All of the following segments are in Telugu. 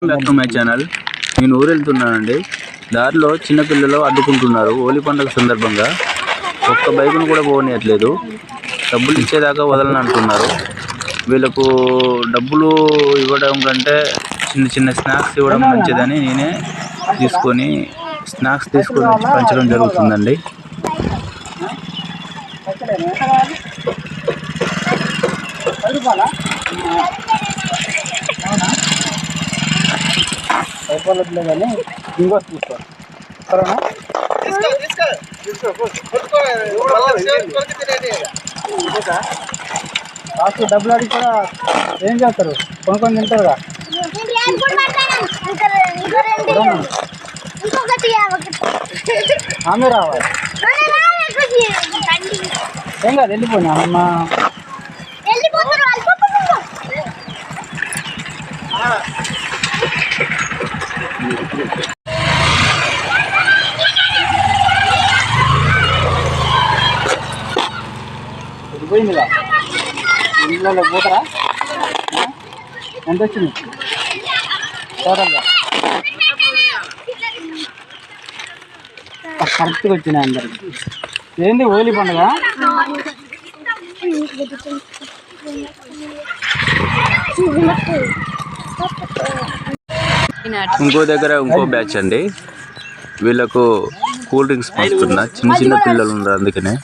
Back to my channel. నేను ఊరు వెళ్తున్నానండి. దారిలో చిన్నపిల్లలు అడ్డుకుంటున్నారు. హోలీ పండుగ సందర్భంగా ఒక్క బైకును కూడా పోనీయట్లేదు. డబ్బులు ఇచ్చేదాకా వదలని అంటున్నారు. వీళ్ళకు డబ్బులు ఇవ్వడం కంటే చిన్న చిన్న స్నాక్స్ ఇవ్వడం మంచిదని నేనే తీసుకొని పంచడం జరుగుతుందండి. కానీ ఇంకో తీసుకో సరేనా. లాస్ట్ డబ్బులు అడిగి కూడా ఏం చేస్తారు, కొనుక్కొని తింటారుగా. ఆమె రావాలి ఏం కాదు, వెళ్ళిపోయినా అమ్మ. పోయిందిగా ఇంట్లో పోతారా? ఎంత వచ్చింది టోటల్గా? కరెక్ట్గా వచ్చినాయి అందరికి. ఏంది హోలీ పండుగ? ఇంకో దగ్గర ఇంకో బ్యాచ్ అండి. వీళ్ళకు కూల్ డ్రింక్స్ పంచుతున్నా. చిన్న చిన్న పిల్లలు ఉన్నారు, అందుకనే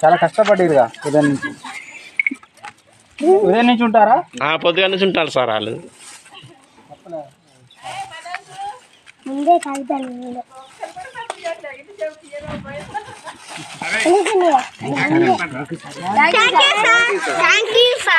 చాలా కష్టపడ్డారుగా. ఉదయం నుంచి ఉంటారా? పొద్దుగా నుంచి ఉంటారు సార్ వాళ్ళు. Thank you, sir.